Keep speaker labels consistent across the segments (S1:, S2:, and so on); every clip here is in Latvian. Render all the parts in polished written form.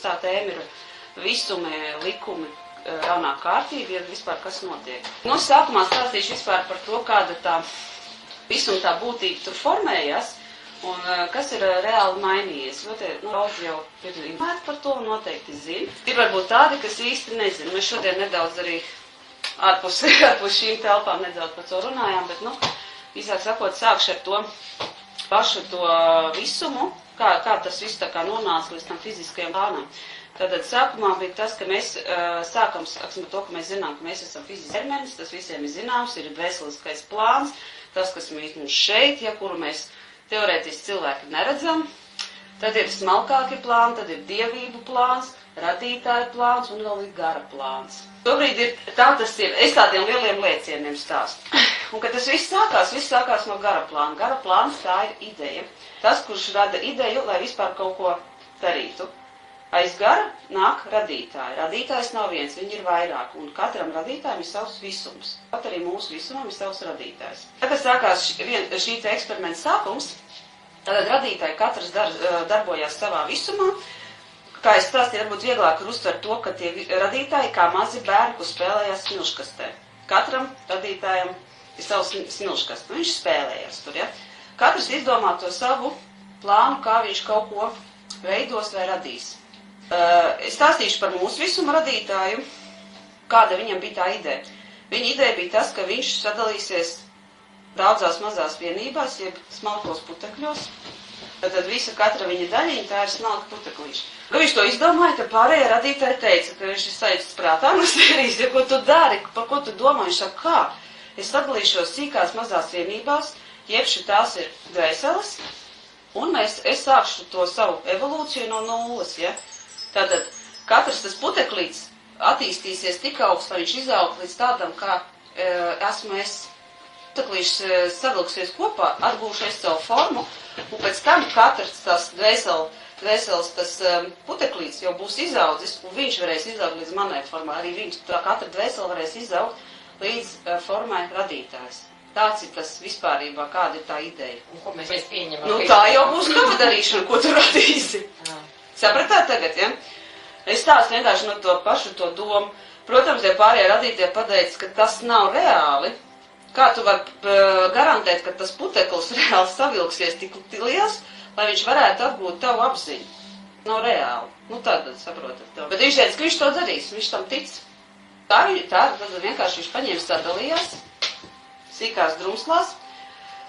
S1: Tā tēma ir visumi, likumi, jaunā kārtība, ja vispār kas notiek. Sākumā stāstīšu vispār par to, kāda tā visuma tā būtība tur formējas un kas ir reāli mainījies. Ļoti daudz jau ir informēti par to un noteikti zina. Ir varbūt tādi, kas īsti nezina. Mēs šodien nedaudz arī ārpus šīm telpām nedaudz par to runājām, bet, īsāk sakot, sākšu ar to pašu to visumu, kā tas viss tā kā nonāca līdz tam fiziskajam plānam. Tātad sākumā bija tas, ka mēs sākam ar to, ka mēs zinām, ka mēs esam fizisks ķermenis, tas visiem ir zināms, ir veseliskais plāns, tas, kas mums šeit, kuru mēs teorētiski cilvēki neredzam, tad ir smalkāki plāni, tad ir dievību plāns, radītāja plāns un vēl ir gara plāns. Tobrīd tas ir, es tādiem lieliem lēcieniem stāstu. Un, kad tas viss sākās no gara plāna. Gara plāns tā ir ideja. Tas, kurš rada ideju, lai vispār kaut ko darītu. Aiz gara nāk radītāji. Radītājs nav viens, viņi ir vairāk, un katram radītājam ir savs visums. Pat arī mūsu visumam ir savs radītājs. Tad, kad sākās šī eksperimenta sākums, tad radītāji katrs darbojās savā visumā. Kā es stāstīju, varbūt vieglāk ir uztvert to, ka tie radītāji kā mazi bērni, kur spēlējās smilškastē. Katram radītājam ir savs smilškasts, viņš spēlējās tur, Katrs izdomā to savu plānu, kā viņš kaut ko veidos vai radīs. Es stāstīšu par mūsu visumu radītāju, kāda viņam bija tā ideja. Viņa ideja bija tas, ka viņš sadalīsies daudzās mazās vienībās, jeb smalkos putekļos. Tad katra viņa daļiņa, tā ir smalka puteklīša. Kad viņš to izdomāja, tad pārējie radītāji teica, ka viņš ir sajūtas prātā no sērijas, ko tu dari, par ko tu domā, viņš saka, kā? Es sadalīšos sīkās mazās vienībās, jebši tās ir dvēseles, un es sākšu to savu evolūciju no nulles, Tātad katrs tas puteklīts attīstīsies tik augsts, lai viņš izaug līdz tādam, kā esmu es. Puteklīšs savilksies kopā, atgūšu savu formu, un pēc tam katrs tas dvēseles tas puteklīts jau būs izaudzis, un viņš varēs izaugt līdz manai formai. Arī katra dvēsele varēs izaugt līdz formai radītājs. Tāds ir tas vispārībā, kāda ir tā ideja.
S2: Un ko mēs pieņemam?
S1: Tā jau būs tava darīšana, ko tu radīsi. Sapratāt tagad, Es stāstu vienkārši no to pašu to domu. Protams, ja pārējie radītāji pateica, ka tas nav reāli, kā tu vari garantēt, ka tas puteklis reāli savilksies tik liels, lai viņš varētu atgūt tavu apziņu? Nav reāli. Tad saprotat to. Bet viņš teica, ka viņš to darīs, viņš tam tic. Tad vienkārši viņš paņēma sadalījās sīkās drumslās.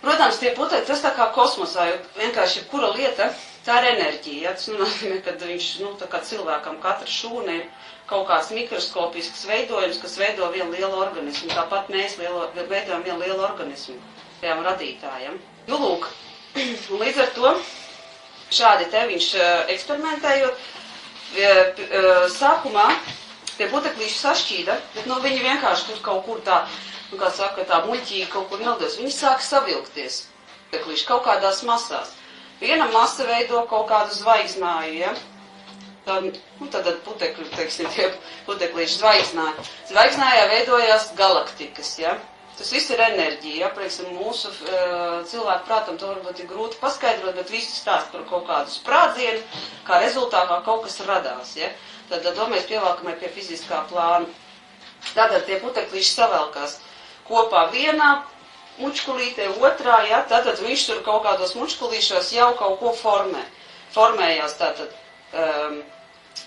S1: Protams, tie putekļi, tas tā kā kosmosā, jo vienkārši jebkura lieta, tā ir enerģija. Tas nozīmē, ka viņš, tā kā cilvēkam katra šūna ir kaut kāds mikroskopisks veidojums, kas veido vienu lielu organismu. Tāpat mēs veidojam vienu lielu organismu tajām radītājiem. Lūk, līdz ar to šādi te viņš eksperimentējot, sākumā tie puteklīši sašķīda, bet viņi vienkārši tur kaut kur tā, kā saka, tā muļķīgi kaut kur neldos. Viņi sāk savilkties, puteklīši, kaut kādās masās. Viena masa veido kaut kādu zvaigznāju, Tad putekļi, tie puteklīši zvaigznāja. Zvaigznājā veidojās galaktikas, Tas viss ir enerģija, mūsu cilvēku prātam to varbūt ir grūti paskaidrot, bet visi stāst par kaut kādu sprādzienu, kā rezultātā kaut kas radās, Tad to mēs pievelkam pie fiziskā plāna. Tātad tie puteklīši savelkās kopā vienā mučkulītē, otrā, tātad viņš tur kaut kādos mučkulīšos jau kaut ko formējās, tātad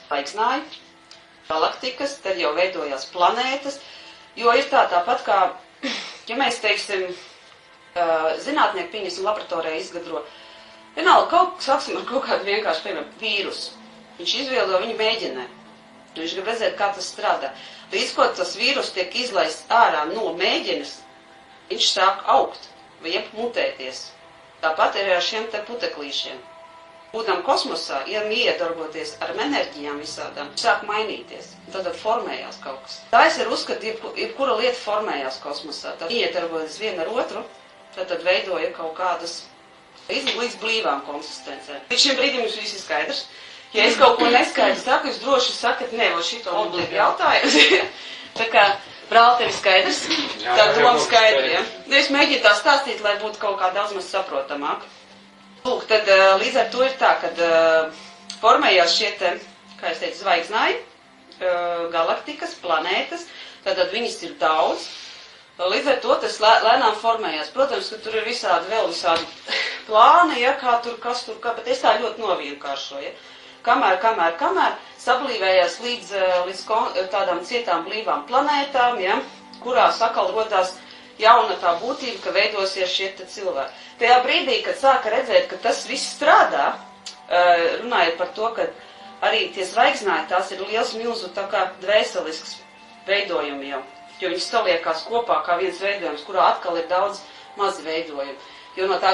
S1: zvaigznāji, galaktikas, tad jau veidojās planētas, jo ir tāpat kā, ja mēs teiksim, zinātnieki pieņemsim laboratorijā izgadro, vienalga, sāksim ar kaut kādu vienkārši, piemēram, vīrusu. Viņš izveido, viņu mēģinē. Viņš grib redzēt, kā tas strādā. Līdz ko tas vīrus tiek izlaists ārā no mēģinas, viņš sāk augt, vai mutēties. Tāpat ir ar šiem te puteklīšiem. Būdam kosmosā, iedarboties ar enerģijām visādām, sāk mainīties. Tad formējās kaut kas. Tā es varu uzskatīt, jebkura lieta formējās kosmosā. Tad iedarbojas viena ar otru, tad veidoja kaut kādas līdz blīvām konsistencēm. Līdz šim brīdim jums viss ir skaidrs. Ja es kaut ko neskaidru saku, jūs droši sakat, vai šito obligāti jautājumu. Tā kā brāl, tev ir skaidrs, tā doma skaidra, Es mēģinu tā stāstīt, lai būtu kaut kā daudz maz saprotamāk. Lūk, tad līdz ar to ir tā, kad formējās šie te kā es teicu, zvaigznāji, galaktikas, planētas, tātad viņas ir daudz. Līdz ar to tas lēnām formējās. Protams, ka tur ir vēl visādi plāni, ja, kā tur, kas tur, kā, bet es tā ļoti novienkāršoju. Ja. Kamēr sablīvējās līdz tādām cietām blīvām planētām, ja, kurās atkal rodās jauna tā būtība, ka veidosies šie cilvēki. Tajā brīdī, kad sāka redzēt, ka tas viss strādā, runājot par to, ka arī tie zvaigznāji, tās ir liels milzu tā kā dvēselisks veidojumi jau, jo viņi saliekās kopā kā viens veidojums, kurā atkal ir daudz mazi veidojumi. Jo no tā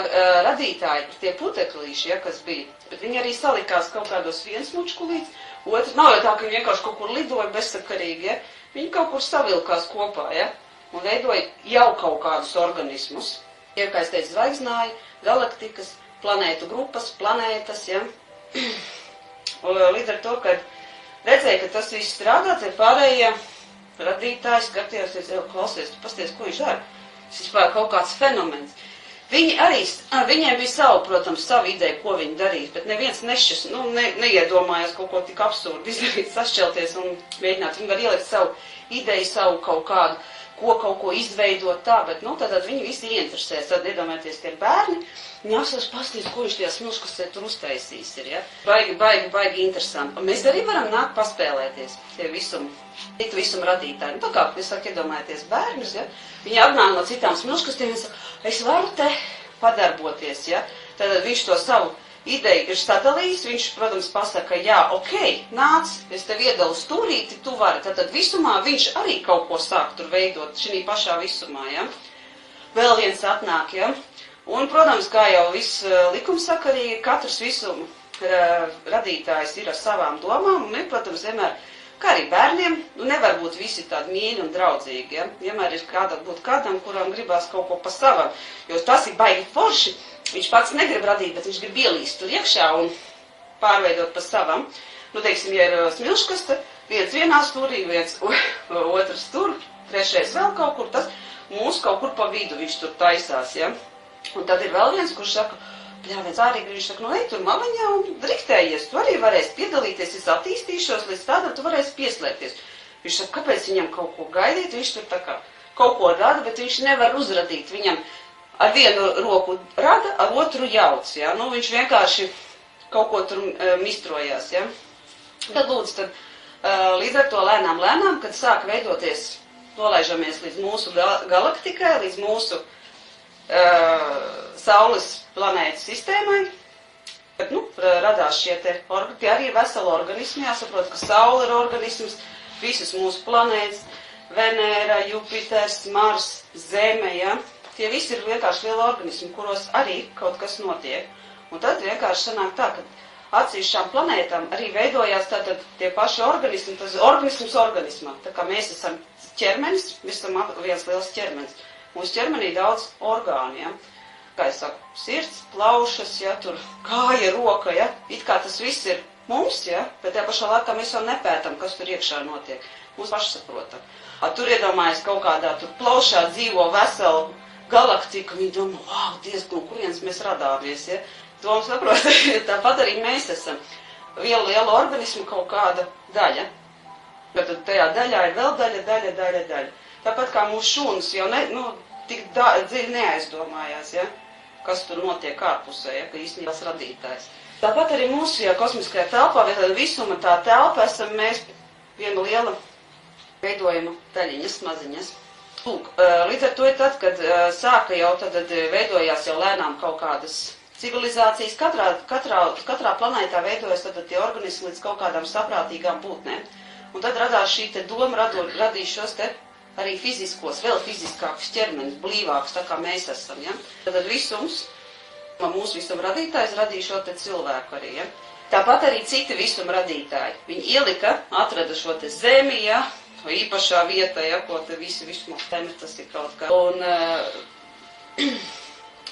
S1: radītāji ir tie puteklīši, ja, kas bija, bet viņi arī salikās kaut kādos viens mučkulīts, otrs, nav jau tā, ka viņi vienkārši kaut kur lidoja bezsakarīgi, ja, viņi kaut kur savilkās kopā, ja. Un veidoja jau kaut kādus organismus. Ir, kā es teicu, zvaigznāji, galaktikas, planētu grupas, planētas, ja. Līdz ar to, kad redzēja, ka tas viss strādā, tie pārējie radītāji skatījās, klausies, tu pasties, ko viņš dara. Tas vispār kaut kāds fenomens. Viņi arī, viņiem bija savu, protams, savu ideju, ko viņi darīs, bet neviens neiedomājās kaut ko tik absurdu izdarīt, sašķelties un mēģināt. Viņi var ielikt savu ideju, savu kaut kādu, kaut ko izveidot tā, bet, tad viņi visi ieinteresēs. Tad iedomājieties tie bērni, viņi apsvars pasties, ko viņš tajā smilškastē tur uztaisīs ir, ja? Baigi interesanti. Un mēs arī varam nākt paspēlēties tie visuma radītāji. Tā kā, es saku, iedomājieties bērnus, ja? Viņi apnāk no citām smilškastiem, viņi saka, es varu te padarboties, ja? Tad viņš to savu ideja ir sadalījis, viņš, protams, pasaka, jā, ok, nāc, es tev iedalu stūrīti, tu vari. Tātad visumā viņš arī kaut ko sāk tur veidot, šī pašā visumā, ja. Vēl viens atnāk, ja. Un, protams, kā jau viss likumsakarīgi, katrs visuma radītājs ir ar savām domām, un, protams, vienmēr, kā arī bērniem, nevar būt visi tādi mīļi un draudzīgi, ja. Vienmēr ir būt kādam, kuram gribās kaut ko pa savam, jo tas ir baigi forši. Viņš pats negrib radīt, bet viņš grib ielīst tur iekšā un pārveidot pa savam. Teiksim, ja ir smilškasta, viens vienā stūrī, viens otrs tur, trešais vēl kaut kur, tas mūs kaut kur pa vidu viņš tur taisās, ja. Un tad ir vēl viens, kurš saka, viens ārīgi, viņš saka, ej tur maliņā un driktējies, tu arī varēsi piedalīties, es attīstīšos, līdz tādam tu varēsi pieslēgties. Viņš saka, kāpēc viņam kaut ko gaidīt, viņš tur tā kā kaut ko rada, bet viņš nevar uzradīt viņam. Ar vienu roku rada, ar otru jauc, ja? Viņš vienkārši kaut ko tur mistrojās, ja? Tad lūdzu, līdz ar to lēnām, kad sāk veidoties, nolaižamies līdz mūsu galaktikai, līdz mūsu Saules planētas sistēmai, kad, radās šie tie arī veseli organismi, jāsaprot, ka Saule ir organisms, visas mūsu planētas, Venēra, Jupiters, Mars, Zeme, ja? Tie visi ir vienkārši lieli organismi, kuros arī kaut kas notiek. Un tad vienkārši sanāk tā, ka atsevišķām planētām arī veidojās tātad tie paši organismi, tas organisms organismā. Tā kā mēs esam ķermenis, mēs esam viens liels ķermenis. Mūsu ķermenī daudz orgānu, ja. Kā es saku, sirds, plaušas, ja, tur kāja, roka, ja. It kā tas viss ir mums, ja, bet tajā pašā laikā mēs jau nepētam, kas tur iekšā notiek. Mums paši saprotam. Tur iedomājas kaut kādā tur plaušā dzīvo veselu galaktika, viņi domā, wow, diezgan, kurienes mēs radāmies, ja? To mums saprot, tāpat arī mēs esam. Liela organismu kaut kāda daļa. Bet tajā daļā ir vēl daļa. Tāpat kā mūsu šūnas jau tik dziļi neaizdomājās, ja? Kas tur notiek ārpusē, ja? Ka īstenībā tas radītājs. Tāpat arī mūsu kosmiskajā telpā, visuma tā telpa, esam mēs viena liela veidojuma daļiņas, maziņas. Lūk, līdz ar to ir tad, kad sāka jau, tad veidojās jau lēnām kaut kādas civilizācijas. Katrā planētā veidojas tad tie organismi līdz kaut kādām saprātīgām būtnēm. Un tad radās šī te doma radīt šos te arī fiziskos, vēl fiziskākus ķermenis, blīvākus, tā kā mēs esam, ja. Tad visums, mūsu visuma radītājs radīja šo te cilvēku arī, ja. Tāpat arī citi visuma radītāji. Viņi atrada šo te zemi, ja. Īpašā vieta, ja, ko te visumā temi, tas ir kaut kā. Un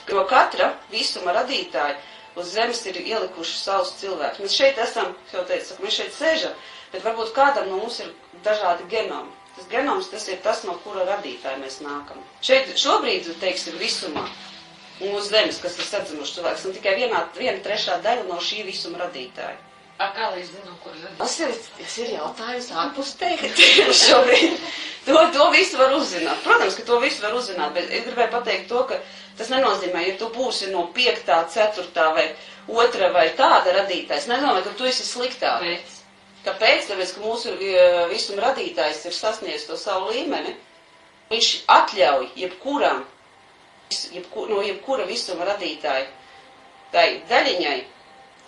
S1: no katra visuma radītāja uz zemes ir ielikuši savus cilvēkus. Mēs šeit esam, jau teicu, mēs šeit sēžam, bet varbūt kādam no mums ir dažādi genomi. Tas genoms, tas ir tas, no kura radītāja mēs nākam. Šeit šobrīd, teiksim, visumā, un uz zemes, kas ir sadzimuši cilvēks, un tikai viena trešā daļa no šī visuma radītāja.
S2: Kā lai zinu, kur radīt?
S1: Tas ir jautājums ārpus teikt šobrīd. To visu var uzzināt. Protams, ka to visu var uzzināt, bet es gribēju pateikt to, ka tas nenozīmē, ja tu būsi no 5., 4. vai 2. vai tāda radītājs, nedomāju, ka tu esi sliktāk. Kāpēc? Tāpēc, ka mūsu visuma radītājs ir sasniedzis to savu līmeni. Viņš atļauj no jebkura visuma radītāja tai daļiņai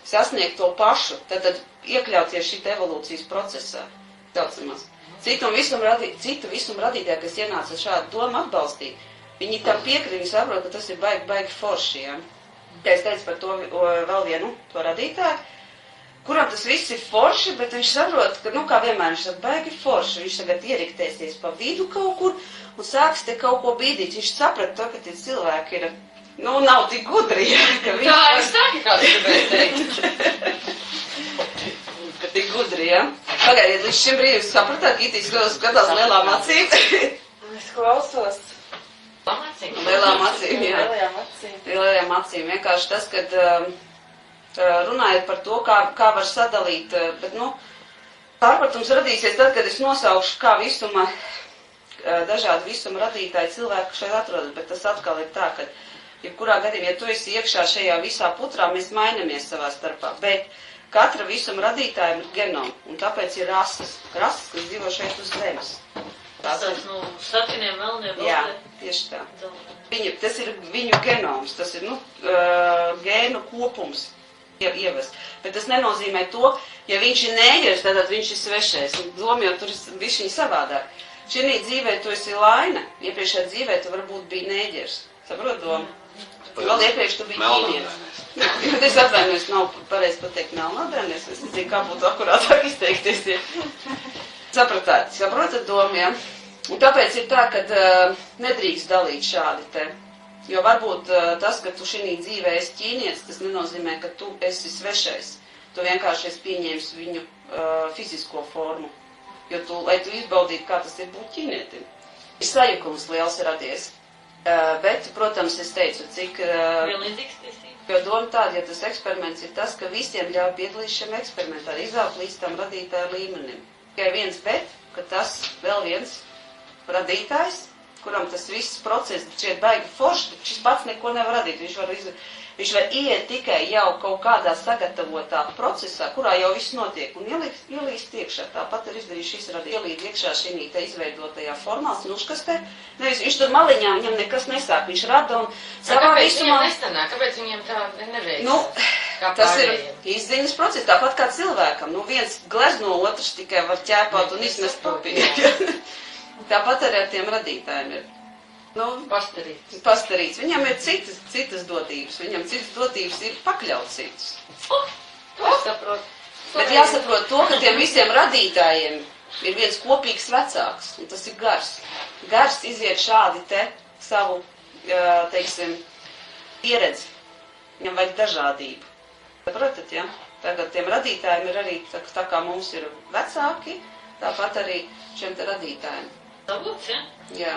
S1: sasniegt to pašu, tad iekļauties šī evolūcijas procesā. Daudzamās. Citu visuma radītāji, kas ienāca šādu domu atbalstīt, viņi tam piekrīt, viņi saprot, ka tas ir baigi forši. Ja? Ja es teicu par to vēl vienu to radītāju, kuram tas viss ir forši, bet viņš saprot, ka, kā vienmēr, viņš ir baigi forši, viņš tagad ieriktēsies pa vidu kaut kur un sāks te kaut ko bīdīt. Viņš saprat to, ka tie cilvēki ir, nav tik gudri, ja, ka viņi...
S2: Tā es tā, kā tu gribēji teikt.
S1: Ka tik gudri, ja? Pagaidiet, līdz šim brīdim sapratāt, Kitīs skatās lielām acīm.
S3: Es klausos.
S1: Lielām acīm, jā. Lielajām acīm. Vienkārši tas, kad runājot par to, kā var sadalīt, bet, pārpratums radīsies tad, kad es nosaukšu, kā dažādi visuma radītāji cilvēki šeit atrodas, bet tas atkal ir tā, ka, jebkurā gadījumā, ja tu esi iekšā šajā visā putrā, mēs mainamies savā starpā, bet katra visuma radītājiem ir genoma, un tāpēc ir rases, kas dzīvo šeit uz zemes.
S2: Tas no satiniem, melniem,
S1: jā, tieši tā. Tas ir viņu genoms, tas ir, gēnu kopums ievest. Bet tas nenozīmē to, ja viņš ir nēģers, tad viņš ir svešais. Doma jau tur ir bišķiņ savādāk. Šī dzīvē tu esi Laina, iepriekšējā dzīvē tu varbūt biji nēģers. Saprot domu? Vēl iepriekš tu biji ķīnietis. Es atvainojos, nav pareizi pateikt melnādēnies, es nezinu, kā būtu akurātāk izteikties. Saprotat domu, ja? Un tāpēc ir tā, ka nedrīkst dalīt šādi te. Jo varbūt tas, ka tu šī dzīvē esi ķīnietis, tas nenozīmē, ka tu esi svešais. Tu vienkārši esi pieņēmis viņu fizisko formu. Jo lai tu izbaudītu, kā tas ir būt ķīnietim. Ir sajukums liels radies. Bet, protams, es teicu, cik...
S2: Vienlīdzīgs tiesības.
S1: Jo doma tāda, ja tas eksperiments ir tas, ka visiem ļauj piedalīties šiem eksperimentā, izaugt līdz tam radītāju līmenim. Tikai viens bet, ka tas vēl viens radītājs, kuram tas viss process šķiet baigi forši, bet šis pats neko nevar radīt. Viņš var iet tikai jau kaut kādā sagatavotā procesā, kurā jau viss notiek, un ielīst iekšā. Tāpat ir izdarījis šis radījums. Ielīd iekšā šī te izveidotajā formā, snuškastē. Nevis viņš tur maliņā, viņam nekas nesāk. Viņš rada un savā visumā...
S2: Kāpēc viņam nestanāk? Kāpēc viņam tā neveic?
S1: Tas ir izziņas process, tāpat kā cilvēkam. Viens glezno, otrs tikai var ķēpāt un izmest papīru. Tāpat arī ar tiem radītājiem ir. Pastarīts. Viņam ir citas dotības. Viņam citas dotības ir pakļaut citus. Bet jāsaprot to, ka tiem visiem radītājiem ir viens kopīgs vecāks, un tas ir gars. Gars iziet šādi te savu, teiksim, pieredzi. Viņam vajag dažādību. Saprotat, ja? Tagad tiem radītājiem ir arī, tā kā mums ir vecāki, tāpat arī šiem te radītājiem.
S2: Savuts, ja?
S1: Jā.